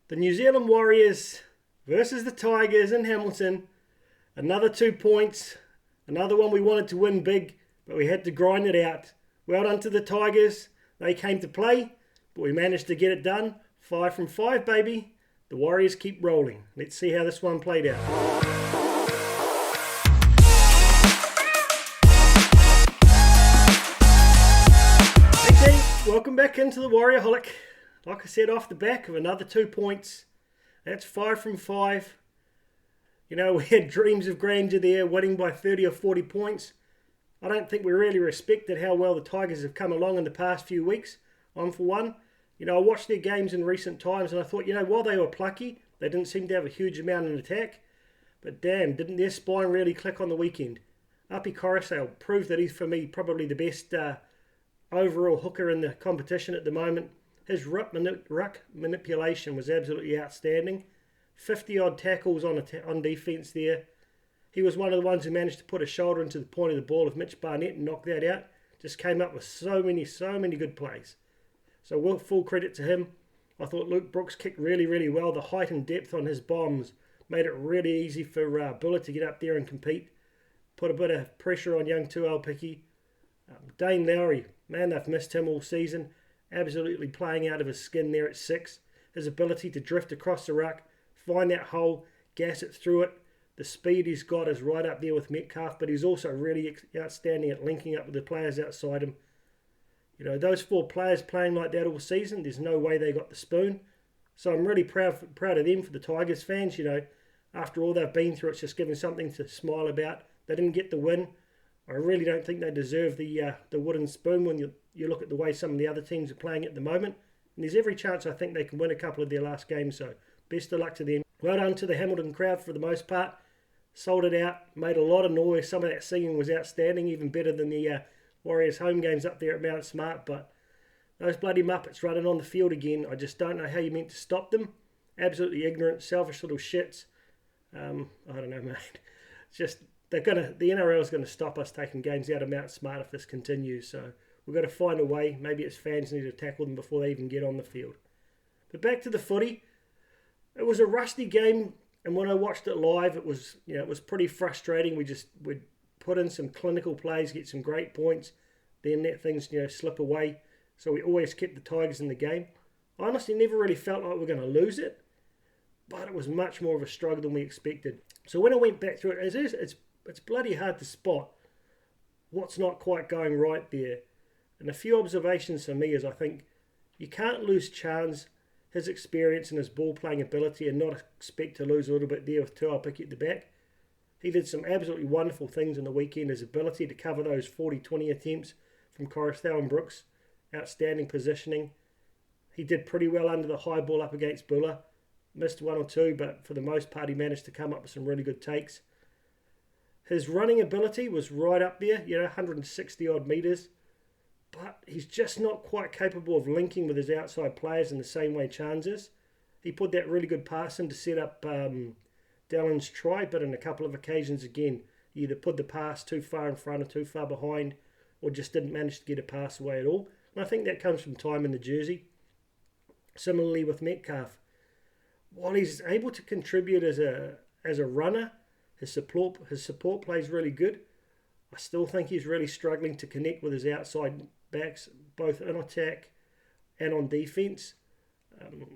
The New Zealand Warriors versus the Tigers in Hamilton. Another 2 points. Another one we wanted to win big, but we had to grind it out. Well done to the Tigers. They came to play, but we managed to get it done. 5 from 5, baby. The Warriors keep rolling. Let's see how this one played out. Hey team, welcome back into the Warriorholic. Like I said, off the back of another 2 points. That's 5 from 5. You know, we had dreams of grandeur there, winning by 30 or 40 points. I don't think we really respected how well the Tigers have come along in the past few weeks. I'm for one. You know, I watched their games in recent times and I thought, you know, while they were plucky, they didn't seem to have a huge amount in attack. But damn, didn't their spine really click on the weekend? Api Coruscant proved that he's, for me, probably the best overall hooker in the competition at the moment. His ruck manipulation was absolutely outstanding. 50-odd tackles on defence there. He was one of the ones who managed to put a shoulder into the point of the ball of Mitch Barnett and knock that out. Just came up with so many good plays. So full credit to him. I thought Luke Brooks kicked really well. The height and depth on his bombs made it really easy for Buller to get up there and compete. Put a bit of pressure on young Tuaupiki. Dane Lowry, man, they've missed him all season. Absolutely playing out of his skin there at 6. His ability to drift across the ruck, find that hole, gas it through it. The speed he's got is right up there with Metcalf, but he's also really outstanding at linking up with the players outside him. You know, those 4 players playing like that all season, there's no way they got the spoon. So I'm really proud of them, for the Tigers fans. You know, after all they've been through, it's just giving something to smile about. They didn't get the win. I really don't think they deserve the wooden spoon when you look at the way some of the other teams are playing at the moment. And there's every chance I think they can win a couple of their last games, so best of luck to them. Well done to the Hamilton crowd for the most part. Sold it out, made a lot of noise. Some of that singing was outstanding, even better than the Warriors home games up there at Mount Smart. But those bloody Muppets running on the field again, I just don't know how you meant to stop them. Absolutely ignorant, selfish little shits. I don't know, mate. It's just... the NRL is going to stop us taking games out of Mount Smart if this continues. So we've got to find a way. Maybe it's fans need to tackle them before they even get on the field. But back to the footy. It was a rusty game, and when I watched it live, it was pretty frustrating. We'd put in some clinical plays, get some great points, then let things slip away. So we always kept the Tigers in the game. I honestly never really felt like we were going to lose it, but it was much more of a struggle than we expected. So when I went back through it, it's bloody hard to spot what's not quite going right there. And a few observations for me is I think you can't lose Chance, his experience and his ball playing ability, and not expect to lose a little bit there with Tuaupiki at the back. He did some absolutely wonderful things on the weekend. His ability to cover those 40-20 attempts from Coruscant and Brooks, outstanding positioning. He did pretty well under the high ball up against Buller. Missed 1 or 2, but for the most part he managed to come up with some really good takes. His running ability was right up there, 160 odd metres. But he's just not quite capable of linking with his outside players in the same way Chance is. He put that really good pass in to set up Dallon's try, but on a couple of occasions again, he either put the pass too far in front or too far behind, or just didn't manage to get a pass away at all. And I think that comes from time in the jersey. Similarly with Metcalf. While he's able to contribute as a runner, his support play is really good. I still think he's really struggling to connect with his outside backs, both in attack and on defence.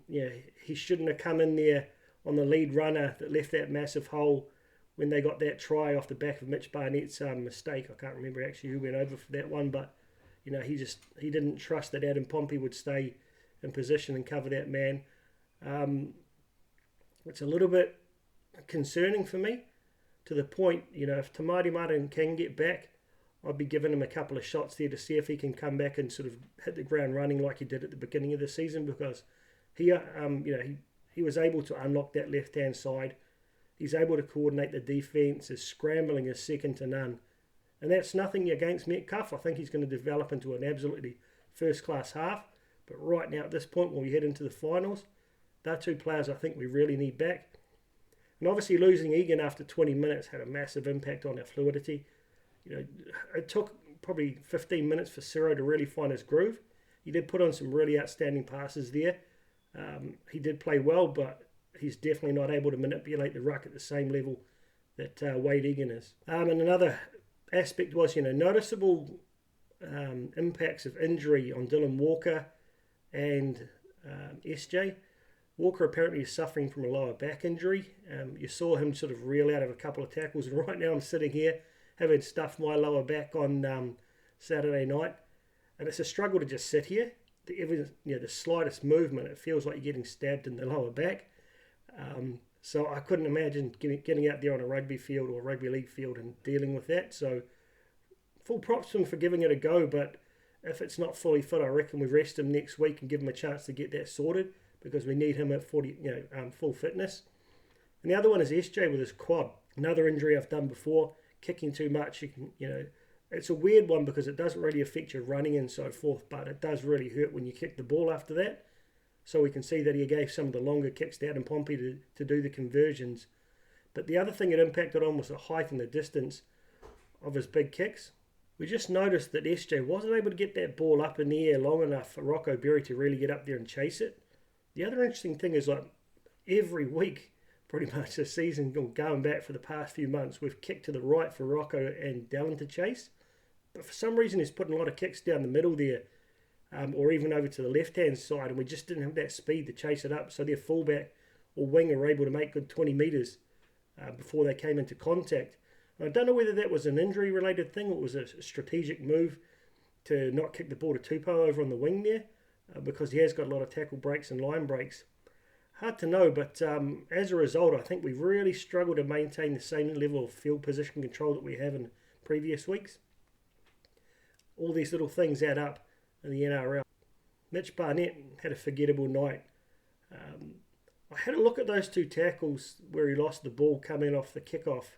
He shouldn't have come in there on the lead runner that left that massive hole when they got that try off the back of Mitch Barnett's mistake. I can't remember actually who went over for that one, but he didn't trust that Addin Pompey would stay in position and cover that man. It's a little bit concerning for me, to the point, if Tamati Martin can get back, I'd be giving him a couple of shots there to see if he can come back and sort of hit the ground running like he did at the beginning of the season, because he was able to unlock that left-hand side. He's able to coordinate the defence. His scrambling is second to none. And that's nothing against Metcalf. I think he's going to develop into an absolutely first-class half. But right now, at this point, when we head into the finals, they're 2 players I think we really need back. And obviously losing Egan after 20 minutes had a massive impact on our fluidity. It took probably 15 minutes for Ciro to really find his groove. He did put on some really outstanding passes there. He did play well, but he's definitely not able to manipulate the ruck at the same level that Wade Egan is. And another aspect was, noticeable impacts of injury on Dylan Walker and SJ. Walker apparently is suffering from a lower back injury. You saw him sort of reel out of a couple of tackles, and right now I'm sitting here having stuffed my lower back on Saturday night, and it's a struggle to just sit here. The slightest movement, it feels like you're getting stabbed in the lower back. So I couldn't imagine getting out there on a rugby field or a rugby league field and dealing with that. So full props to him for giving it a go, but if it's not fully fit, I reckon we rest him next week and give him a chance to get that sorted, because we need him at full fitness. And the other one is SJ with his quad. Another injury I've done before, kicking too much. It's a weird one because it doesn't really affect your running and so forth, but it does really hurt when you kick the ball after that. So we can see that he gave some of the longer kicks to Addin Pompey to do the conversions. But the other thing it impacted on was the height and the distance of his big kicks. We just noticed that SJ wasn't able to get that ball up in the air long enough for Rocco Berry to really get up there and chase it. The other interesting thing is, like, every week, pretty much this season, going back for the past few months, we've kicked to the right for Rocco and Dallin to chase. But for some reason, he's putting a lot of kicks down the middle there, or even over to the left-hand side, and we just didn't have that speed to chase it up. So their fullback or winger were able to make good 20 metres before they came into contact. And I don't know whether that was an injury-related thing or it was a strategic move to not kick the ball to Tupou over on the wing there, because he has got a lot of tackle breaks and line breaks. Hard to know, but as a result, I think we've really struggled to maintain the same level of field position control that we have in previous weeks. All these little things add up in the NRL. Mitch Barnett had a forgettable night. I had a look at those two tackles where he lost the ball coming off the kickoff,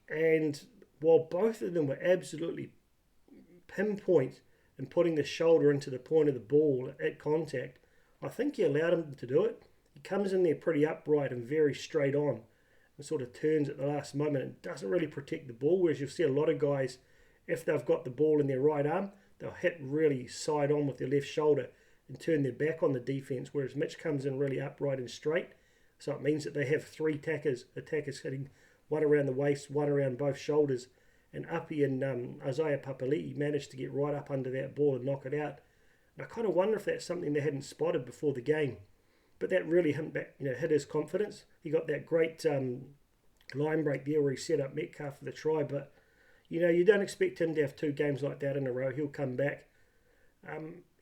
and while both of them were absolutely pinpoint in putting the shoulder into the point of the ball at contact, I think he allowed him to do it. He comes in there pretty upright and very straight on and sort of turns at the last moment and doesn't really protect the ball, whereas you'll see a lot of guys, if they've got the ball in their right arm, they'll hit really side on with their left shoulder and turn their back on the defence, whereas Mitch comes in really upright and straight. So it means that they have three attackers hitting one around the waist, one around both shoulders, and Uppy and Isaiah Papali'i managed to get right up under that ball and knock it out. And I kind of wonder if that's something they hadn't spotted before the game. But that really hit his confidence. He got that great line break there where he set up Metcalf for the try, but you don't expect him to have two games like that in a row. He'll come back.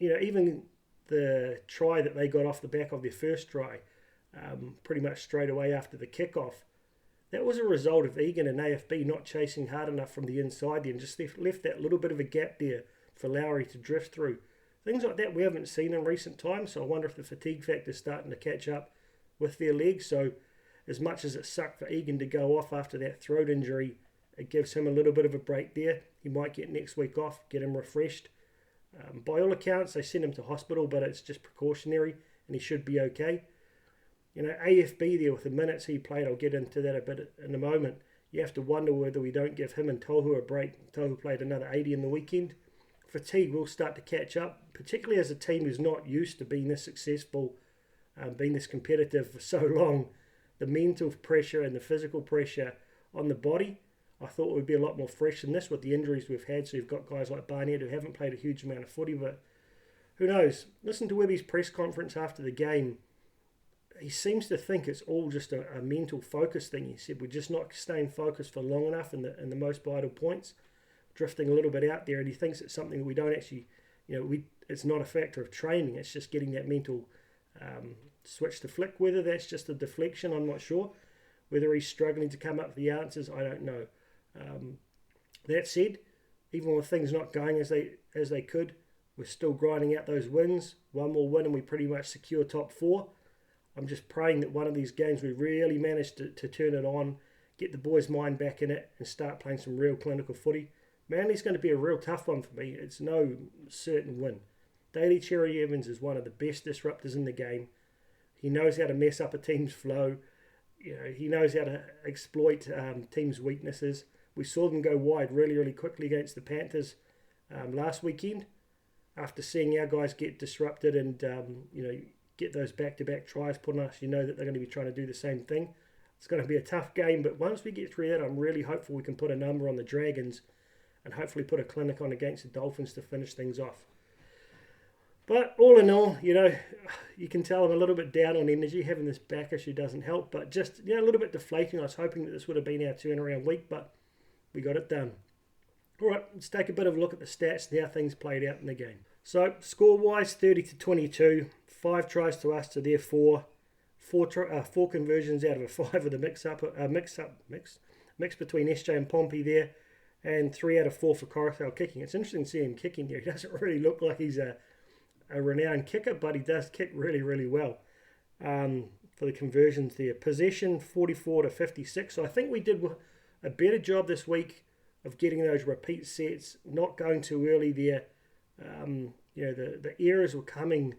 Even the try that they got off the back of their first try, pretty much straight away after the kickoff, that was a result of Egan and AFB not chasing hard enough from the inside there and just left that little bit of a gap there for Lowry to drift through. Things like that we haven't seen in recent times, so I wonder if the fatigue factor is starting to catch up with their legs. So as much as it sucked for Egan to go off after that throat injury, it gives him a little bit of a break there. He might get next week off, get him refreshed. By all accounts, they sent him to hospital, but it's just precautionary, and he should be okay. AFB there with the minutes he played, I'll get into that a bit in a moment. You have to wonder whether we don't give him and Tohu a break. Tohu played another 80 in the weekend. Fatigue will start to catch up, particularly as a team who's not used to being this successful, being this competitive for so long. The mental pressure and the physical pressure on the body, I thought would be a lot more fresh than this with the injuries we've had. So you've got guys like Barnett who haven't played a huge amount of footy, but who knows? Listen to Webby's press conference after the game. He seems to think it's all just a mental focus thing. He said we're just not staying focused for long enough in the most vital points, drifting a little bit out there, and he thinks it's something that we don't actually, it's not a factor of training. It's just getting that mental switch to flick. Whether that's just a deflection, I'm not sure. Whether he's struggling to come up with the answers, I don't know. That said, even with things not going as they could, we're still grinding out those wins. One more win and we pretty much secure top 4. I'm just praying that one of these games we really manage to turn it on, get the boys' mind back in it, and start playing some real clinical footy. Manly's going to be a real tough one for me. It's no certain win. Daly Cherry Evans is one of the best disruptors in the game. He knows how to mess up a team's flow. He knows how to exploit teams' weaknesses. We saw them go wide really, really quickly against the Panthers last weekend after seeing our guys get disrupted and, get those back-to-back tries put on us, you know that they're going to be trying to do the same thing. It's going to be a tough game, but once we get through that, I'm really hopeful we can put a number on the Dragons and hopefully put a clinic on against the Dolphins to finish things off. But all in all, you know, you can tell I'm a little bit down on energy. Having this back issue doesn't help, but just, you know, a little bit deflating. I was hoping that this would have been our turnaround week, but we got it done. All right, let's take a bit of a look at the stats and how things played out in the game. So, score-wise, 30-22, 5 tries to us to their 4. 4 conversions out of a 5 with a mix between SJ and Pompey there, and 3 out of 4 for Coruscant kicking. It's interesting to see him kicking there. He doesn't really look like he's a renowned kicker, but he does kick really, really well for the conversions there. Possession 44-56. So I think we did a better job this week of getting those repeat sets, not going too early there. You know, the errors were coming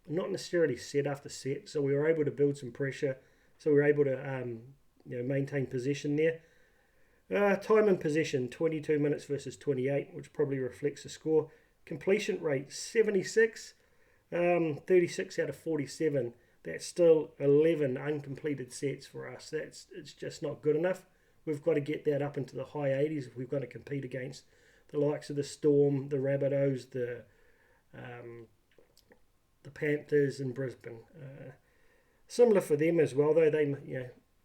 not necessarily set after set, so we were able to build some pressure, so we were able to you know, maintain possession there. Time in possession 22 minutes versus 28, which probably reflects the score. Completion rate 76, 36 out of 47. That's still 11 uncompleted sets for us. It's just not good enough. We've got to get that up into the high 80s if we've got to compete against the likes of the Storm, the Rabbitohs, the Panthers in Brisbane. Similar for them as well, though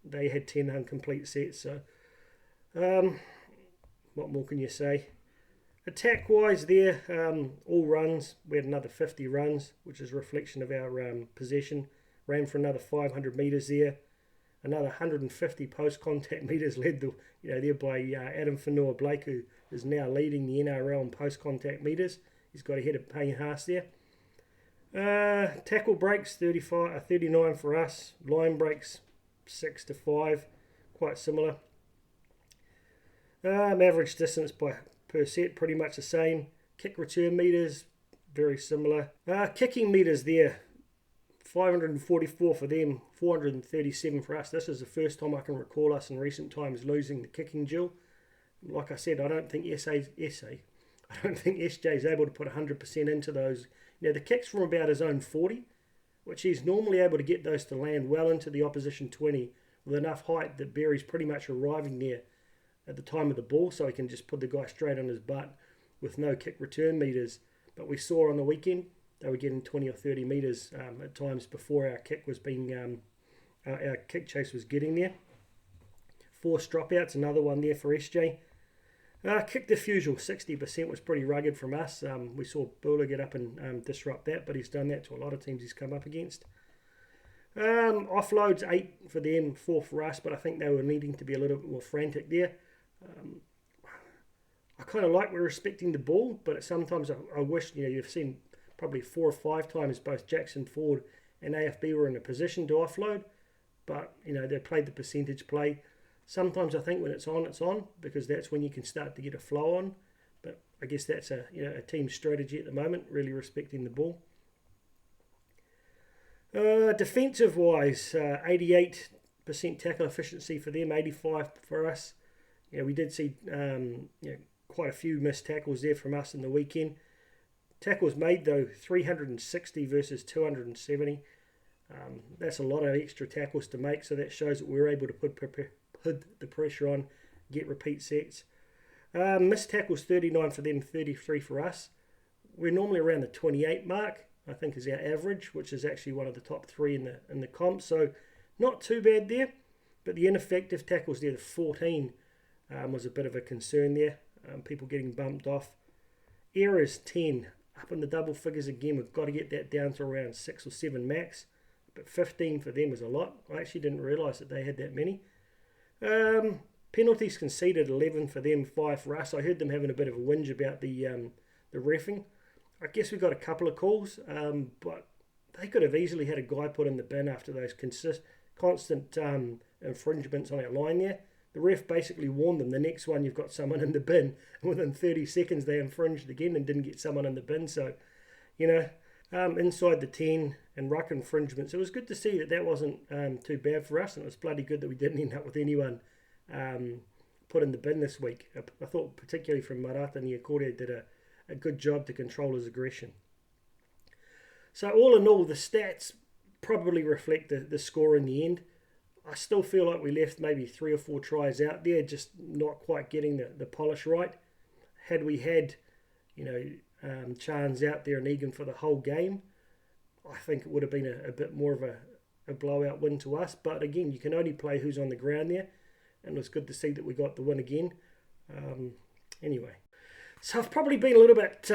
they had 10 incomplete sets. So what more can you say? Attack wise there, all runs, we had another 50 runs, which is a reflection of our possession. Ran for another 500 metres there, another 150 post contact metres led there by Addin Fonua-Blake, who is now leading the NRL in post contact metres. He's got ahead of Payne Haas there. Tackle breaks 39 for us. Line breaks 6-5, quite similar. Average distance per set pretty much the same. Kick return meters very similar. Kicking meters there 544 for them, 437 for us. This is the first time I can recall us in recent times losing the kicking duel. Like I said, I don't think SJ is able to put 100% into those. Now the kicks from about his own 40, which he's normally able to get those to land well into the opposition 20 with enough height that Berry's pretty much arriving there at the time of the ball, so he can just put the guy straight on his butt with no kick return meters. But we saw on the weekend they were getting 20 or 30 meters at times before our kick was being our kick chase was getting there. 4 dropouts, another one there for SJ. Kick defusal 60% was pretty rugged from us. We saw Buller get up and disrupt that, but he's done that to a lot of teams he's come up against. Offloads 8 for them, 4 for us, but I think they were needing to be a little bit more frantic there. I kind of like we're respecting the ball, but sometimes I wish, you've seen probably 4 or 5 times both Jackson Ford and AFB were in a position to offload, but they played the percentage play. Sometimes I think when it's on, because that's when you can start to get a flow on. But I guess that's a team strategy at the moment, really respecting the ball. Defensive wise, 88% tackle efficiency for them, 85 for us. We did see quite a few missed tackles there from us in the weekend. Tackles made though 360 versus 270. That's a lot of extra tackles to make, so that shows that we're able to put the pressure on, get repeat sets. Missed tackles 39 for them, 33 for us. We're normally around the 28 mark, I think, is our average, which is actually one of the top 3 in the comp, so not too bad there. But the ineffective tackles there, the 14, was a bit of a concern there. People getting bumped off. Errors 10, up in the double figures again. We've got to get that down to around 6 or 7 max, but 15 for them is a lot. I actually didn't realise that they had that many. Penalties conceded 11 for them, 5 for us. I heard them having a bit of a whinge about the reffing. I guess we got a couple of calls, but they could have easily had a guy put in the bin after those constant infringements on our line there. The ref basically warned them, the next one you've got someone in the bin, and within 30 seconds they infringed again and didn't get someone in the bin. So, inside the 10 and ruck infringements, it was good to see that wasn't too bad for us, and it was bloody good that we didn't end up with anyone put in the bin this week. I thought particularly from Marata Niakore did a good job to control his aggression. So all in all, the stats probably reflect the score in the end. I still feel like we left maybe 3 or 4 tries out there, just not quite getting the polish right. Had we had, Chans out there and Egan for the whole game, I think it would have been a bit more of a blowout win to us. But again, you can only play who's on the ground there, and it was good to see that we got the win again. Anyway, so I've probably been a little bit,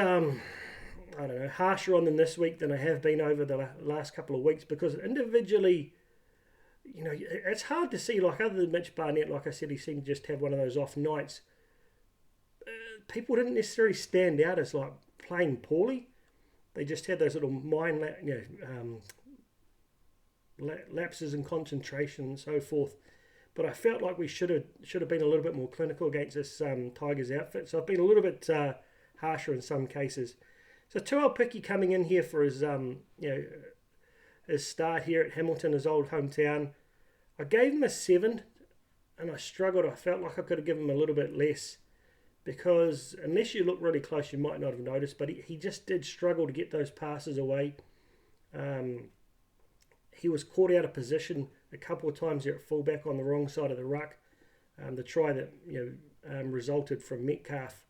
harsher on them this week than I have been over the last couple of weeks, because individually, it's hard to see, like, other than Mitch Barnett, like I said, he seemed to just have one of those off nights. People didn't necessarily stand out as, like, playing poorly. They just had those little lapses in concentration and so forth. But I felt like we should have been a little bit more clinical against this Tigers outfit. So I've been a little bit harsher in some cases. So Tuel Picky coming in here for his his start here at Hamilton, his old hometown. I gave him a 7, and I struggled. I felt like I could have given him a little bit less, because unless you look really close, you might not have noticed, but he just did struggle to get those passes away. He was caught out of position a couple of times there at fullback on the wrong side of the ruck. The try that resulted from Metcalf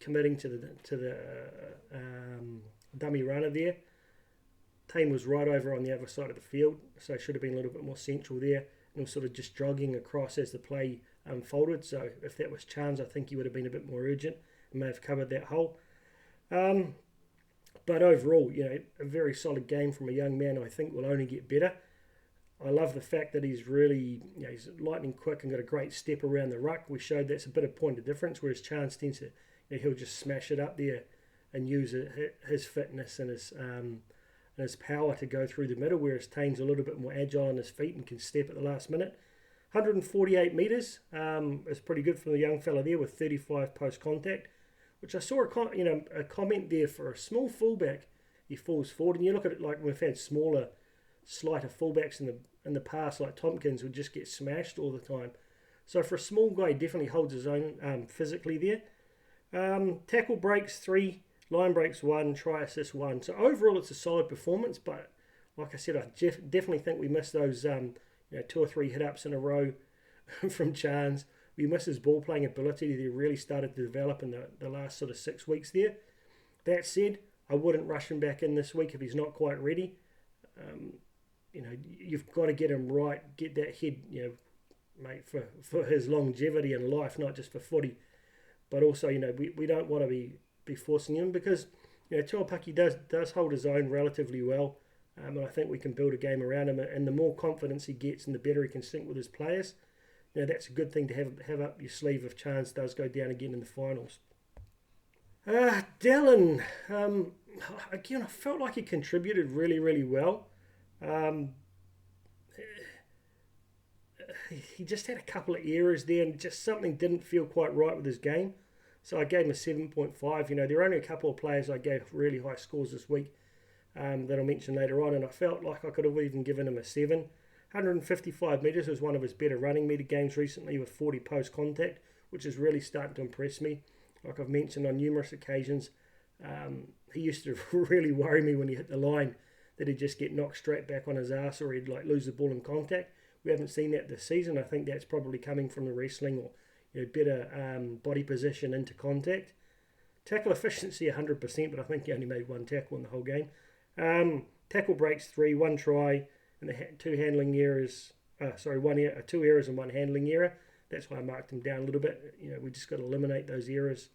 committing to the dummy runner there. Tame was right over on the other side of the field, so it should have been a little bit more central there, and was sort of just jogging across as the play unfolded. So if that was Chance, I think he would have been a bit more urgent and may have covered that hole. But overall, a very solid game from a young man. I think will only get better. I love the fact that he's really, he's lightning quick and got a great step around the ruck. We showed that's a bit of point of difference, whereas Chance tends to, he'll just smash it up there and use his fitness and his power to go through the middle, whereas Tane's a little bit more agile on his feet and can step at the last minute. 148 metres is pretty good for the young fella there, with 35 post contact, which I saw a comment there for a small fullback. He falls forward, and you look at it like we've had slighter fullbacks in the past, like Tompkins would just get smashed all the time. So for a small guy, he definitely holds his own physically there. Tackle breaks 3, line breaks 1, try assist 1. So overall, it's a solid performance. But like I said, I definitely think we missed those 2 or 3 hit-ups in a row from Chance. We missed his ball-playing ability that he really started to develop in the last sort of 6 weeks there. That said, I wouldn't rush him back in this week if he's not quite ready. You've got to get him right, get that head, mate, for his longevity in life, not just for footy. But also, we don't want to be forcing him, because, Tuapaki does hold his own relatively well. And I think we can build a game around him. And the more confidence he gets and the better he can sync with his players, that's a good thing to have up your sleeve if Chance does go down again in the finals. Dallin, again, I felt like he contributed really, really well. He just had a couple of errors there, and just something didn't feel quite right with his game. So I gave him a 7.5. There are only a couple of players I gave really high scores this week that I'll mention later on, and I felt like I could have even given him a 7. 155 metres was one of his better running metre games recently, with 40 post contact, which is really starting to impress me. Like I've mentioned on numerous occasions, he used to really worry me when he hit the line, that he'd just get knocked straight back on his ass, or he'd lose the ball in contact. We haven't seen that this season. I think that's probably coming from the wrestling, or better body position into contact. Tackle efficiency 100%, but I think he only made 1 tackle in the whole game. Tackle breaks 3, 1 try, and the 2 handling errors. 2 errors and 1 handling error. That's why I marked him down a little bit. We just got to eliminate those errors.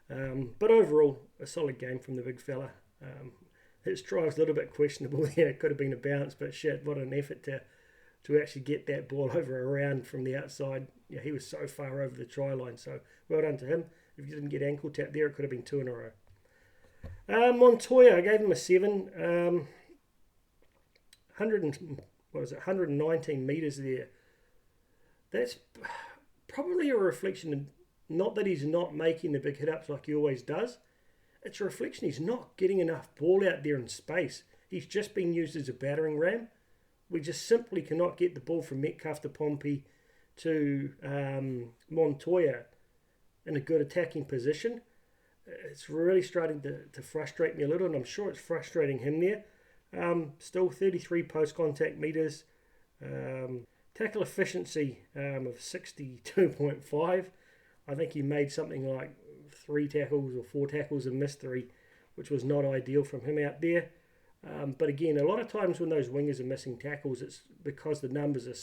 But overall, a solid game from the big fella. His try was a little bit questionable there. It could have been a bounce, but shit, what an effort to actually get that ball over around from the outside. He was so far over the try line, so well done to him. If he didn't get ankle tap there, it could have been 2 in a row. Montoya, I gave him a 7. 119 metres there. That's probably a reflection of, not that he's not making the big hit-ups like he always does. It's a reflection he's not getting enough ball out there in space. He's just being used as a battering ram. We just simply cannot get the ball from Metcalf to Pompey to Montoya in a good attacking position. it's really starting to frustrate me a little, and I'm sure it's frustrating him there. Still 33 post-contact metres. Tackle efficiency of 62.5. I think he made something like 3 tackles or 4 tackles and missed 3, which was not ideal from him out there. But again, a lot of times when those wingers are missing tackles, it's because the numbers are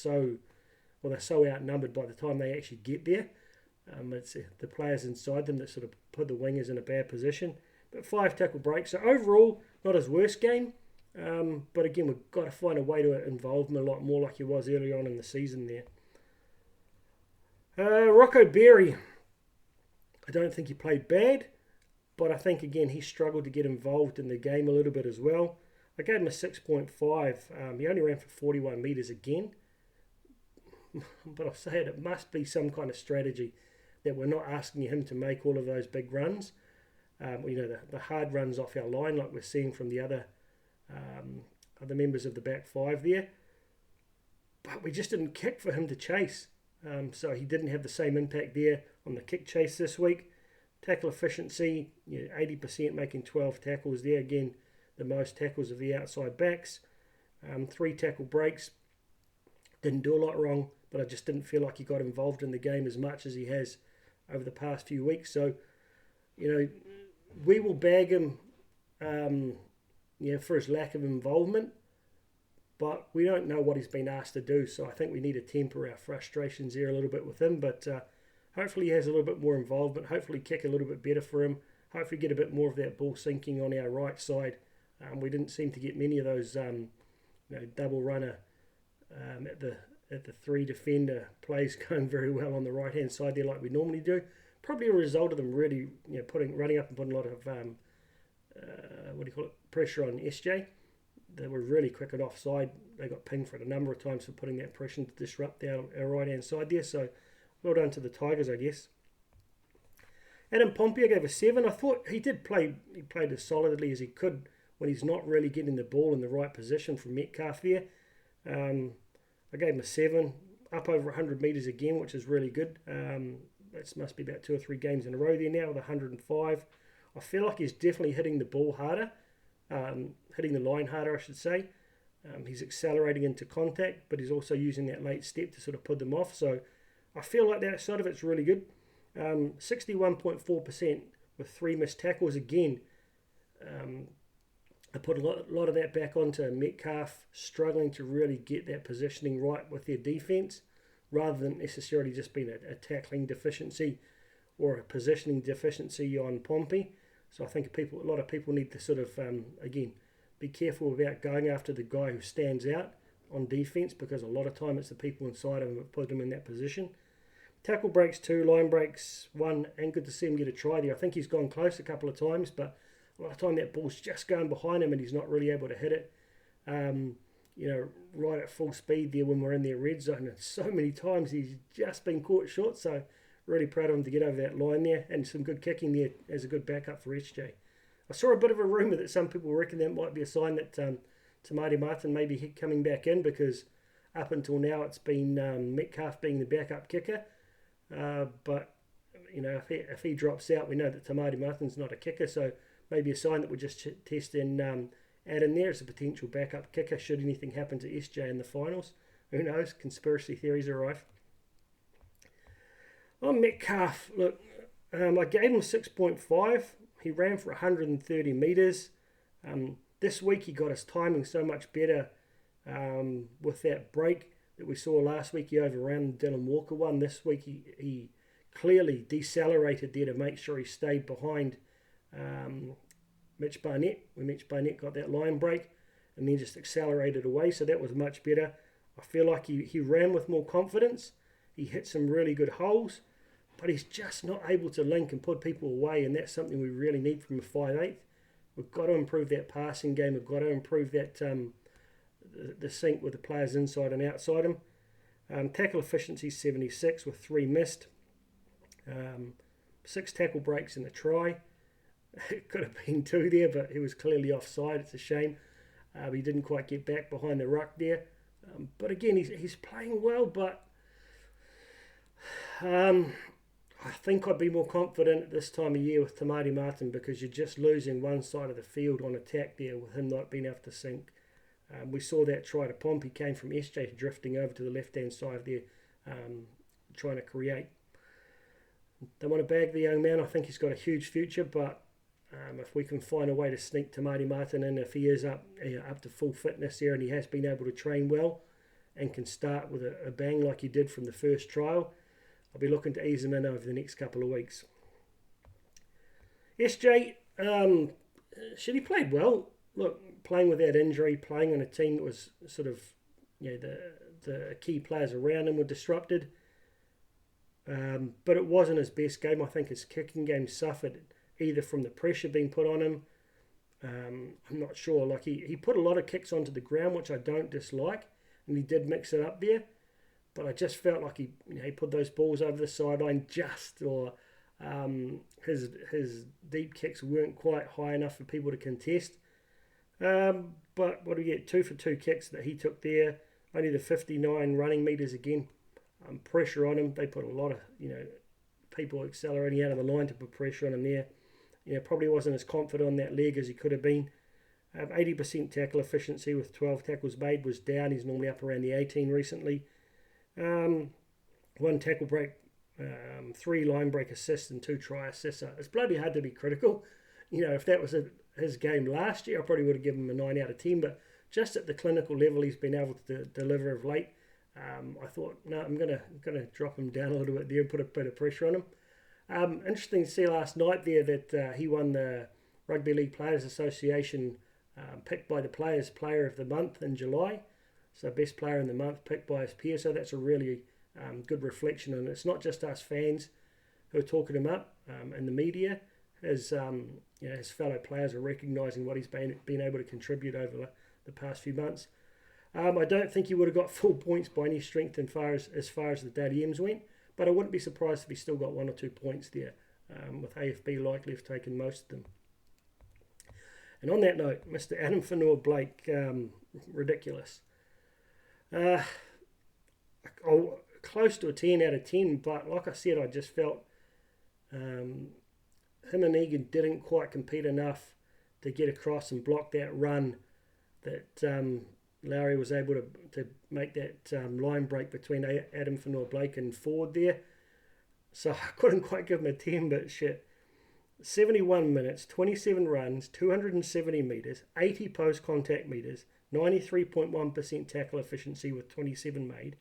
they're so outnumbered by the time they actually get there. It's the players inside them that sort of put the wingers in a bad position. But 5 tackle breaks. So overall, not his worst game. But again, we've got to find a way to involve him a lot more like he was earlier on in the season there. Rocco Berry. I don't think he played bad, but I think, again, he struggled to get involved in the game a little bit as well. I gave him a 6.5. He only ran for 41 metres again. But I'll say it must be some kind of strategy that we're not asking him to make all of those big runs. The hard runs off our line like we're seeing from the other members of the back 5 there. But we just didn't kick for him to chase. So he didn't have the same impact there on the kick chase this week. Tackle efficiency, 80%, making 12 tackles there. Again, the most tackles of the outside backs. 3 tackle breaks. Didn't do a lot wrong, but I just didn't feel like he got involved in the game as much as he has over the past few weeks. So, we will bag him for his lack of involvement, but we don't know what he's been asked to do, so I think we need to temper our frustrations there a little bit with him, but hopefully he has a little bit more involvement, hopefully kick a little bit better for him, hopefully get a bit more of that ball sinking on our right side. We didn't seem to get many of those double runner at the 3 defender plays going very well on the right hand side there like we normally do. Probably a result of them really running up and putting a lot of pressure on SJ. They were really quick at offside. They got pinged for it a number of times for putting that pressure to disrupt our right hand side there. So well done to the Tigers, I guess. Addin Fonua-Blake gave a 7. I thought he played as solidly as he could when he's not really getting the ball in the right position from Metcalf there. I gave him a 7, up over 100 metres again, which is really good. That must be about 2 or 3 games in a row there now with 105. I feel like he's definitely hitting the ball harder, hitting the line harder, I should say. He's accelerating into contact, but he's also using that late step to sort of put them off. So I feel like that side of it's really good. 61.4% with 3 missed tackles again. I put a lot of that back onto Metcalf struggling to really get that positioning right with their defence, rather than necessarily just being a tackling deficiency or a positioning deficiency on Pompey. So I think a lot of people need to sort of, again, be careful about going after the guy who stands out on defence, because a lot of time it's the people inside of him that put him in that position. Tackle breaks 2, line breaks 1, and good to see him get a try there. I think he's gone close a couple of times, but a lot of time that ball's just going behind him and he's not really able to hit it. Right at full speed there when we're in their red zone. And so many times he's just been caught short, so really proud of him to get over that line there, and some good kicking there as a good backup for SJ. I saw a bit of a rumour that some people reckon that might be a sign that Tamati Martin may be coming back in, because up until now it's been Metcalf being the backup kicker. But if he drops out, we know that Tamati Martin's not a kicker, so maybe a sign that we're just testing Addin there as a potential backup kicker should anything happen to SJ in the finals. Who knows? Conspiracy theories are rife. On Metcalf, look, I gave him 6.5. He ran for 130 metres. This week he got his timing so much better with that break that we saw last week. He overran the Dylan Walker one. This week he clearly decelerated there to make sure he stayed behind Mitch Barnett, when Mitch Barnett got that line break, and then just accelerated away, so that was much better. I feel like he ran with more confidence. He hit some really good holes, but he's just not able to link and put people away, and that's something we really need from a 5'8". We've got to improve that passing game. We've got to improve that the sync with the players inside and outside him. Tackle efficiency 76 with 3 missed. 6 tackle breaks in the try. It could have been 2 there, but he was clearly offside. It's a shame. He didn't quite get back behind the ruck there. But again, he's playing well, but I I think I'd be more confident at this time of year with Tamati Martin, because you're just losing one side of the field on attack there with him not being able to sink. We saw that try to Pompey came from SJ drifting over to the left-hand side there, trying to create. They want to bag the young man. I think he's got a huge future, but if we can find a way to sneak Tamati Martin in, if he is up to full fitness there and he has been able to train well and can start with a bang like he did from the first trial, I'll be looking to ease him in over the next couple of weeks. SJ, he played well. Look, playing with that injury, playing on a team that was sort of, the key players around him were disrupted. But it wasn't his best game. I think his kicking game suffered either from the pressure being put on him. I'm not sure. Like he put a lot of kicks onto the ground, which I don't dislike, and he did mix it up there. But I just felt like he put those balls over the sideline or his deep kicks weren't quite high enough for people to contest. But what do we get? 2 for 2 kicks that he took there. Only the 59 running meters again. Pressure on him. They put a lot of people accelerating out of the line to put pressure on him there. Probably wasn't as confident on that leg as he could have been. 80% tackle efficiency with 12 tackles made was down. He's normally up around the 18 recently. 1 tackle break, 3 line break assists and 2 try assists. So it's bloody hard to be critical. If that was his game last year, I probably would have given him a 9 out of 10. But just at the clinical level he's been able to deliver of late, I thought, no, I'm gonna drop him down a little bit there and put a bit of pressure on him. Interesting to see last night there that he won the Rugby League Players Association picked by the Players Player of the Month in July. So best player in the month picked by his peers. So that's a really good reflection, and it's not just us fans who are talking him up in the media. His fellow players are recognising what he's been able to contribute over the past few months. I don't think he would have got full points by any strength as far as the Dally M's went, but I wouldn't be surprised if he still got 1 or 2 points there, with AFB likely have taken most of them. And on that note, Mr. Addin Fonua-Blake, ridiculous. Close to a 10 out of 10, but like I said, I just felt him and Egan didn't quite compete enough to get across and block that run that Lowry was able to make that line break between Addin Fonua-Blake and Ford there. So I couldn't quite give him a 10, but shit. 71 minutes, 27 runs, 270 metres, 80 post-contact metres, 93.1% tackle efficiency with 27 made,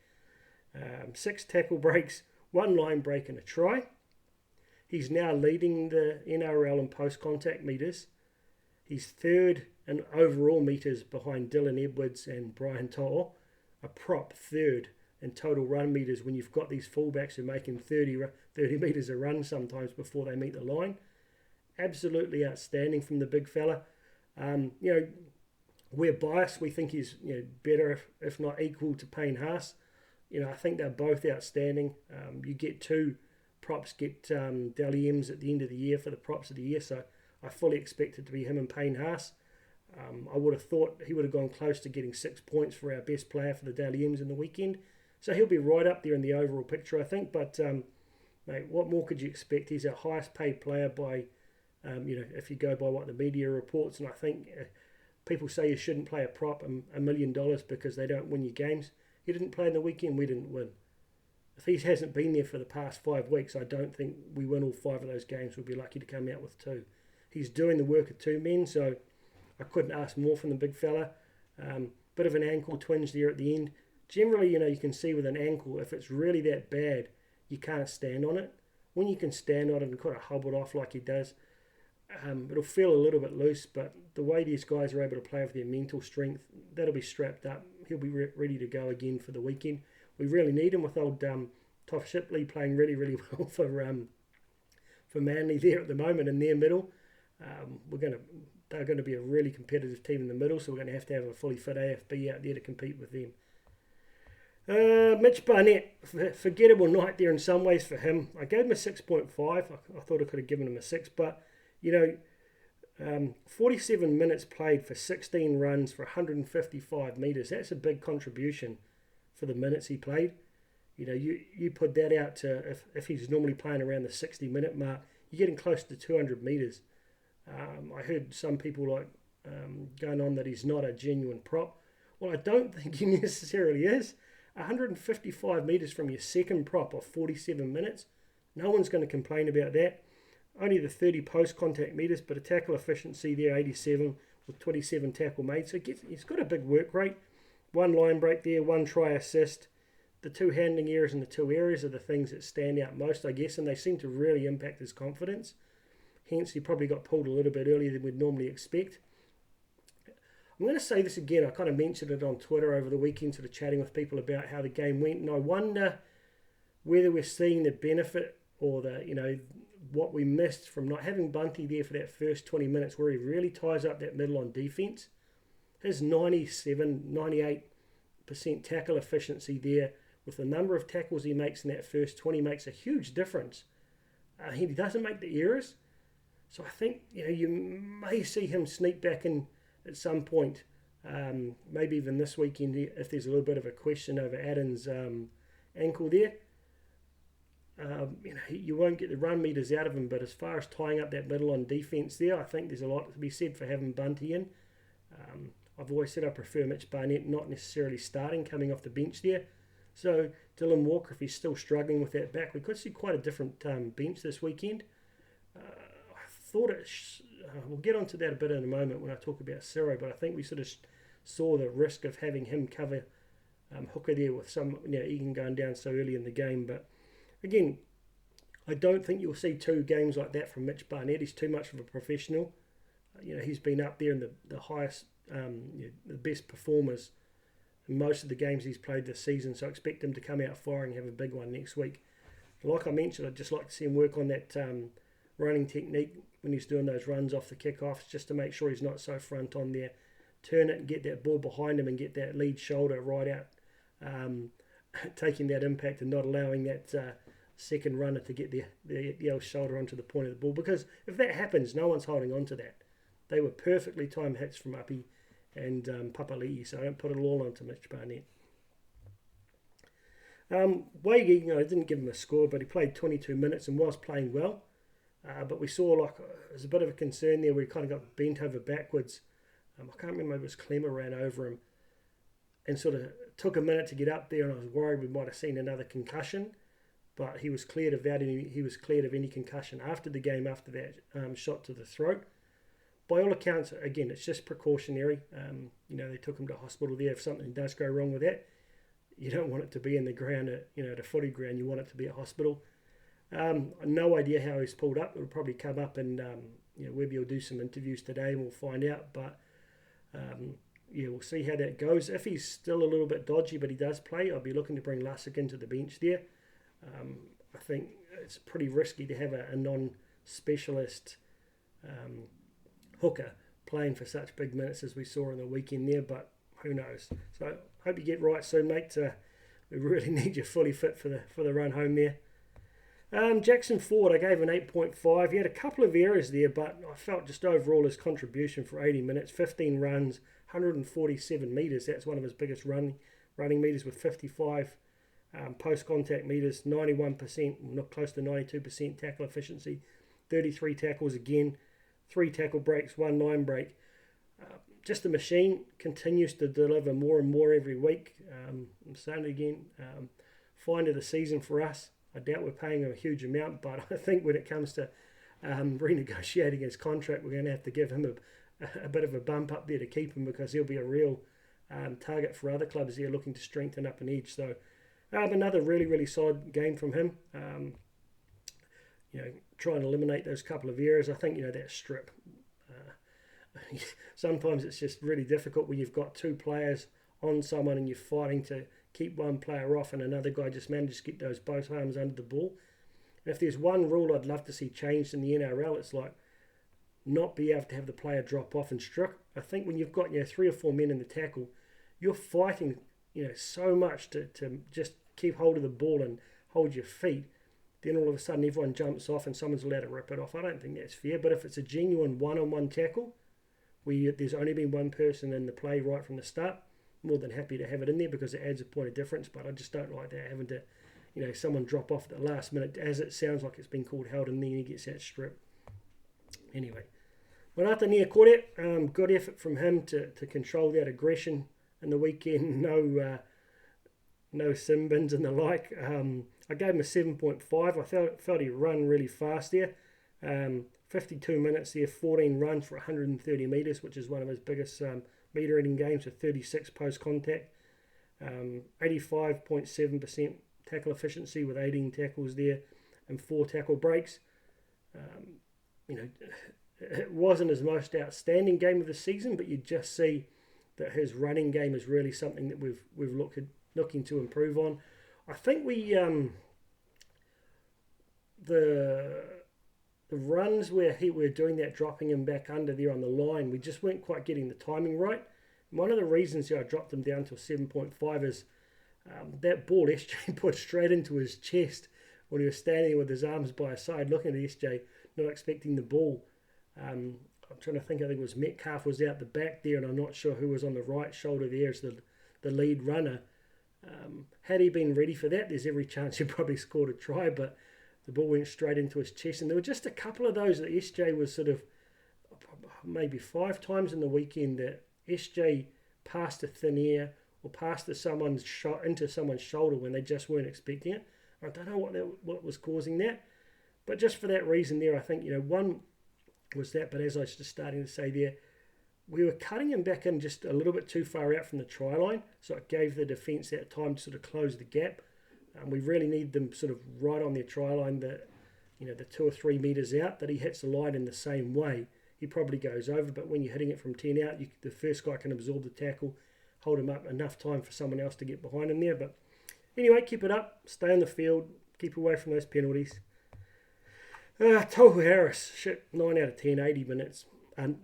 6 tackle breaks, 1 line break and a try. He's now leading the NRL in post-contact metres. He's 3rd in overall metres behind Dylan Edwards and Brian To'o, a prop 3rd in total run metres when you've got these fullbacks who are making 30 metres a run sometimes before they meet the line. Absolutely outstanding from the big fella. We're biased. We think he's better, if not equal, to Payne Haas. I think they're both outstanding. You get 2 props, get Dally M's at the end of the year for the props of the year, so I fully expect it to be him and Payne Haas. I would have thought he would have gone close to getting 6 points for our best player for the Dally M's in the weekend. So he'll be right up there in the overall picture, I think. But, mate, what more could you expect? He's our highest paid player by, if you go by what the media reports. And I think people say you shouldn't play a prop $1 million because they don't win your games. He didn't play in the weekend, we didn't win. If he hasn't been there for the past 5 weeks, I don't think we win all 5 of those games. We'll be lucky to come out with 2. He's doing the work of 2 men, so I couldn't ask more from the big fella. Bit of an ankle twinge there at the end. Generally, you can see with an ankle, if it's really that bad, you can't stand on it. When you can stand on it and kind of hobble it off like he does, it'll feel a little bit loose, but the way these guys are able to play with their mental strength, that'll be strapped up. He'll be ready to go again for the weekend. We really need him with old Toff Shipley playing really, really well for Manly there at the moment in their middle. They're going to be a really competitive team in the middle, so we're going to have a fully fit AFB out there to compete with them. Mitch Barnett, forgettable night there in some ways for him. I gave him a 6.5. I thought I could have given him a 6, but 47 minutes played for 16 runs for 155 metres. That's a big contribution for the minutes he played. you put that out to, if he's normally playing around the 60-minute mark, you're getting close to 200 metres. I heard some people going on that he's not a genuine prop. Well, I don't think he necessarily is. 155 metres from your second prop of 47 minutes. No one's going to complain about that. Only the 30 post-contact metres, but a tackle efficiency there, 87 with 27 tackle made. So he's got a big work rate. 1 line break there, 1 try assist. The 2 handling errors and the 2 errors are the things that stand out most, I guess, and they seem to really impact his confidence. Hence, he probably got pulled a little bit earlier than we'd normally expect. I'm going to say this again. I kind of mentioned it on Twitter over the weekend, sort of chatting with people about how the game went, and I wonder whether we're seeing the benefit or what we missed from not having Bunty there for that first 20 minutes where he really ties up that middle on defence. His 97, 98% tackle efficiency there with the number of tackles he makes in that first 20 makes a huge difference. He doesn't make the errors. So I think you may see him sneak back in at some point, maybe even this weekend if there's a little bit of a question over Addin's ankle there. You won't get the run meters out of him, but as far as tying up that middle on defence there, I think there's a lot to be said for having Bunty in. I've always said I prefer Mitch Barnett not necessarily starting, coming off the bench there. So Dylan Walker, if he's still struggling with that back, we could see quite a different bench this weekend. I thought we'll get onto that a bit in a moment when I talk about Ciro, but I think we sort of saw the risk of having him cover hooker there with some Egan going down so early in the game. But again, I don't think you'll see 2 games like that from Mitch Barnett. He's too much of a professional. He's been up there in the highest, the best performers in most of the games he's played this season, so I expect him to come out firing and have a big one next week. Like I mentioned, I'd just like to see him work on that running technique when he's doing those runs off the kickoffs, just to make sure he's not so front on there. Turn it and get that ball behind him and get that lead shoulder right out, taking that impact and not allowing that second runner to get the old shoulder onto the point of the ball, because if that happens, no one's holding on to that. They were perfectly timed hits from Uppy and Papali'i, so I don't put it all onto Mitch Barnett. Waggy, I didn't give him a score, but he played 22 minutes and was playing well. But we saw there's a bit of a concern there where he kind of got bent over backwards. I can't remember if it was Clemmer ran over him and sort of took a minute to get up there, and I was worried we might have seen another concussion. But he was cleared of that, and he was cleared of any concussion after the game, after that shot to the throat. By all accounts, again, it's just precautionary. They took him to hospital there. If something does go wrong with that, you don't want it to be in the ground, at a footy ground. You want it to be at hospital. No idea how he's pulled up. It'll probably come up, and Webby will do some interviews today, and we'll find out. But we'll see how that goes. If he's still a little bit dodgy, but he does play, I'll be looking to bring Lussick into the bench there. I think it's pretty risky to have a non-specialist hooker playing for such big minutes as we saw on the weekend there, but who knows. So hope you get right soon, mate. We really need you fully fit for the run home there. Jackson Ford, I gave an 8.5. He had a couple of errors there, but I felt just overall his contribution for 80 minutes, 15 runs, 147 metres. That's one of his biggest running metres with 55 post-contact metres, 91%, not close to 92% tackle efficiency, 33 tackles again, 3 tackle breaks, 1 line break. Just a machine, continues to deliver more and more every week. I'm saying it again, find of the season for us. I doubt we're paying him a huge amount, but I think when it comes to renegotiating his contract, we're going to have to give him a bit of a bump up there to keep him, because he'll be a real target for other clubs here looking to strengthen up an edge. So another really, really solid game from him. Try and eliminate those couple of errors. I think, that strip. Sometimes it's just really difficult when you've got 2 players on someone and you're fighting to keep one player off and another guy just manages to get those both arms under the ball. And if there's one rule I'd love to see changed in the NRL, it's not be able to have the player drop off and strip. I think when you've got 3 or 4 men in the tackle, you're fighting so much to just keep hold of the ball and hold your feet. Then all of a sudden everyone jumps off and someone's allowed to rip it off. I don't think that's fair. But if it's a genuine one-on-one tackle where there's only been one person in the play right from the start, more than happy to have it in there because it adds a point of difference. But I just don't like that, having to someone drop off at the last minute, as it sounds like it's been called held, and then he gets that strip. Anyway, Manata Nia Kore, good effort from him to control that aggression in the weekend. No sin bins and the like. I gave him a 7.5. I felt he run really fast there. 52 minutes there, 14 runs for 130 metres, which is one of his biggest metre eating games, with 36 post contact. 85.7% tackle efficiency with 18 tackles there and 4 tackle breaks. It wasn't his most outstanding game of the season, but you just see that his running game is really something that we've looking to improve on. I think the runs where we're doing that, dropping him back under there on the line, we just weren't quite getting the timing right. One of the reasons I dropped him down to a 7.5 is that ball SJ put straight into his chest when he was standing with his arms by his side looking at SJ, not expecting the ball. I'm trying to think, I think it was Metcalf was out the back there, and I'm not sure who was on the right shoulder there as the lead runner. Had he been ready for that, there's every chance he probably scored a try, but the ball went straight into his chest. And there were just a couple of those that SJ was sort of, maybe 5 times in the weekend, that SJ passed a thin air or passed into someone's shoulder when they just weren't expecting it. I don't know what was causing that, but just for that reason there, I think, one was that, but as I was just starting to say there, we were cutting him back in just a little bit too far out from the try line, so it gave the defence that time to sort of close the gap. We really need them sort of right on their try line, the 2 or 3 metres out, that he hits the line in the same way. He probably goes over, but when you're hitting it from 10 out, the first guy can absorb the tackle, hold him up enough time for someone else to get behind him there. But anyway, keep it up, stay on the field, keep away from those penalties. Tohu Harris, 9 out of 10, 80 minutes. And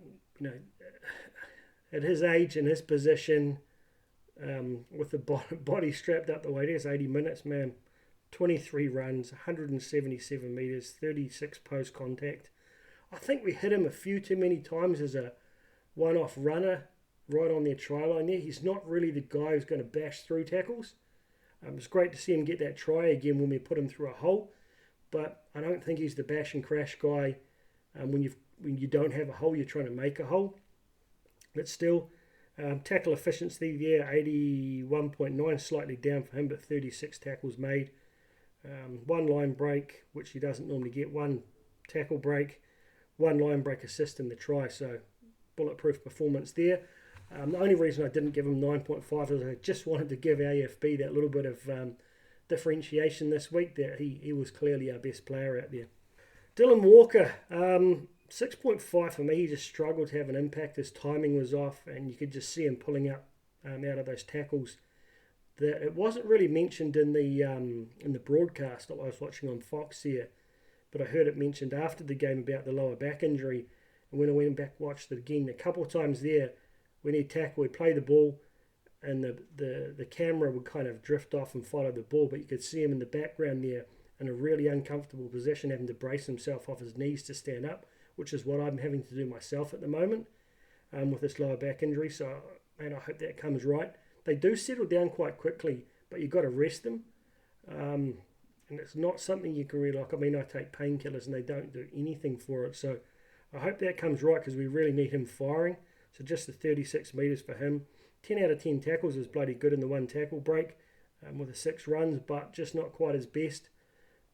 at his age and his position, with the body strapped up the way, there's 80 minutes, man. 23 runs, 177 metres, 36 post contact. I think we hit him a few too many times as a one-off runner right on their try line there. He's not really the guy who's going to bash through tackles. It's great to see him get that try again when we put him through a hole, but I don't think he's the bash and crash guy. When you don't have a hole, you're trying to make a hole. But still, tackle efficiency there, 81.9, slightly down for him, but 36 tackles made. 1 line break, which he doesn't normally get, 1 tackle break, 1 line break assist in the try, so bulletproof performance there. The only reason I didn't give him 9.5 is I just wanted to give AFB that little bit of differentiation this week, that he was clearly our best player out there. Dylan Walker, 6.5 for me. He just struggled to have an impact. His timing was off, and you could just see him pulling up out of those tackles. That it wasn't really mentioned in the broadcast that I was watching on Fox here, but I heard it mentioned after the game about the lower back injury. And when I went back watched it again, a couple of times there, when he'd tackle, he'd play the ball, and the camera would kind of drift off and follow the ball, but you could see him in the background there in a really uncomfortable position, having to brace himself off his knees to stand up, which is what I'm having to do myself at the moment with this lower back injury. So, man, I hope that comes right. They do settle down quite quickly, but you've got to rest them. And it's not something you can really like. I mean, I take painkillers and they don't do anything for it. So I hope that comes right, because we really need him firing. So just the 36 metres for him. 10 out of 10 tackles is bloody good in the 1 tackle break with the 6 runs, but just not quite his best.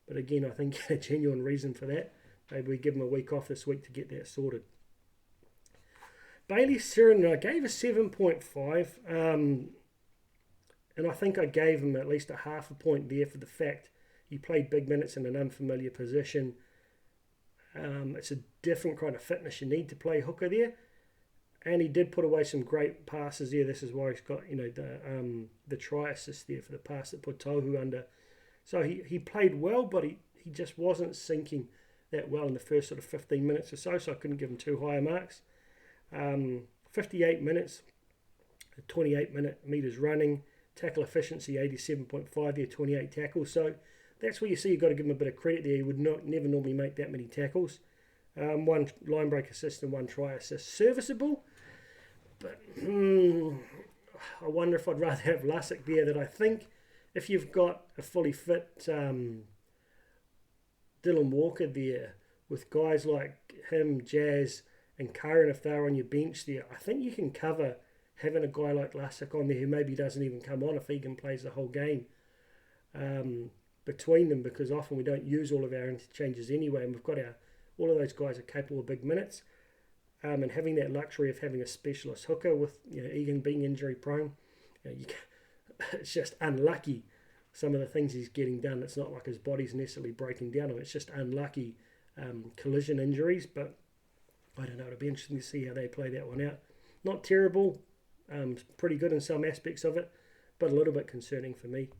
But again, I think a genuine reason for that. Maybe we give him a week off this week to get that sorted. Bailey Siren, I gave a 7.5. And I think I gave him at least a half a point there for the fact he played big minutes in an unfamiliar position. It's a different kind of fitness you need to play hooker there. And he did put away some great passes there. This is why he's got the try assist there for the pass that put Tohu under. So he played well, but he just wasn't sinking that well in the first sort of 15 minutes or so, so I couldn't give him too high marks. 58 minutes, 28 metres running, tackle efficiency 87.5 there, 28 tackles. So that's where you see you've got to give him a bit of credit there. He would never normally make that many tackles. 1 line break assist and 1 try assist. Serviceable, but I wonder if I'd rather have Lussick there, that I think if you've got a fully fit Dylan Walker there, with guys like him, Jazz and Curran, if they're on your bench there, I think you can cover having a guy like Lassick on there who maybe doesn't even come on if Egan plays the whole game between them, because often we don't use all of our interchanges anyway, and we've got all of those guys are capable of big minutes. And having that luxury of having a specialist hooker with Egan being injury prone, it's just unlucky some of the things he's getting done. It's not like his body's necessarily breaking down, or it's just unlucky collision injuries. But I don't know, it'll be interesting to see how they play that one out. Not terrible, pretty good in some aspects of it, but a little bit concerning for me.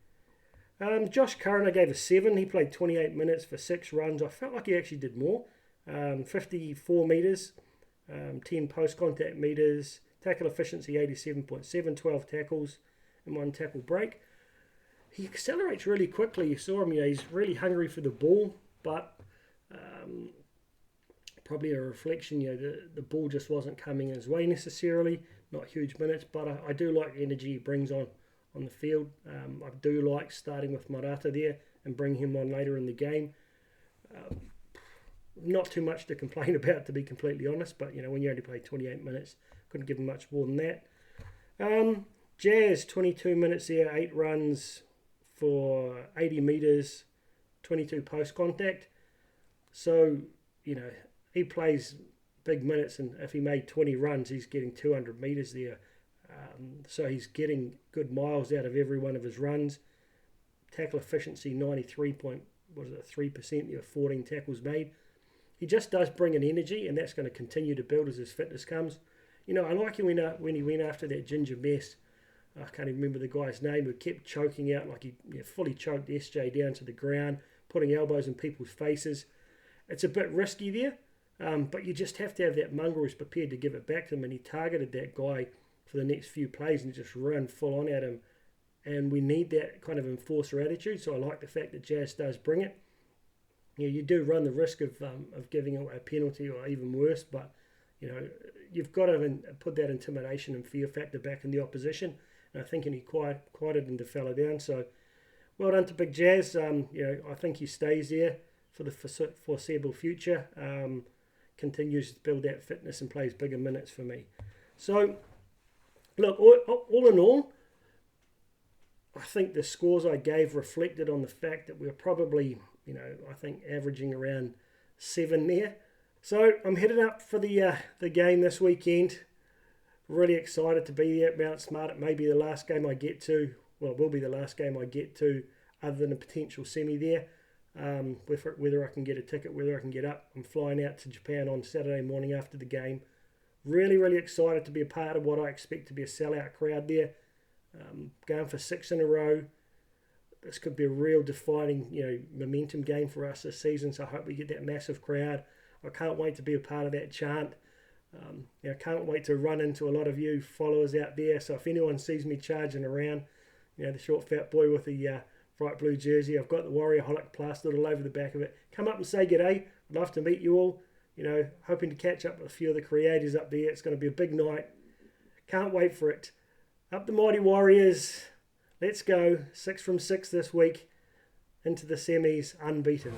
Josh Curran, I gave a 7. He played 28 minutes for 6 runs. I felt like he actually did more. 54 metres, 10 post-contact metres, tackle efficiency 87.7, 12 tackles and 1 tackle break. He accelerates really quickly. You saw him, he's really hungry for the ball, but probably a reflection, the ball just wasn't coming his way necessarily. Not huge minutes, but I do like the energy he brings on the field. I do like starting with Marata there and bring him on later in the game. Not too much to complain about, to be completely honest, but when you only play 28 minutes, couldn't give him much more than that. Jazz, 22 minutes there, 8 runs for 80 metres, 22 post-contact. So, he plays big minutes, and if he made 20 runs, he's getting 200 metres there. So he's getting good miles out of every one of his runs. Tackle efficiency 93.3%, 14 tackles made. He just does bring an energy, and that's going to continue to build as his fitness comes. I like him when he went after that ginger mess. I can't even remember the guy's name, who kept choking out, like he fully choked SJ down to the ground, putting elbows in people's faces. It's a bit risky there, but you just have to have that mongrel who's prepared to give it back to him, and he targeted that guy for the next few plays and just ran full on at him. And we need that kind of enforcer attitude, so I like the fact that Jazz does bring it. You do run the risk of giving away a penalty or even worse, but you've got to put that intimidation and fear factor back in the opposition. And I think he quieted him to fellow down. So well done to Big Jazz. I think he stays there for the foreseeable future. Continues to build that fitness and plays bigger minutes for me. So look, all in all, I think the scores I gave reflected on the fact that we're probably, I think averaging around 7 there. So I'm headed up for the game this weekend. Really excited to be there at Mount Smart. It may be the last game I get to. Well, it will be the last game I get to, other than a potential semi there. Whether I can get a ticket, whether I can get up. I'm flying out to Japan on Saturday morning after the game. Really, really excited to be a part of what I expect to be a sellout crowd there. Going for 6 in a row. This could be a real defining, momentum game for us this season. So I hope we get that massive crowd. I can't wait to be a part of that chant. I can't wait to run into a lot of you followers out there. So if anyone sees me charging around, the short fat boy with the bright blue jersey, I've got the Warriorholic plastered all over the back of it. Come up and say g'day. I'd love to meet you all. Hoping to catch up with a few of the creators up there. It's going to be a big night. Can't wait for it. Up the mighty Warriors. Let's go. 6 from 6 this week. Into the semis, unbeaten.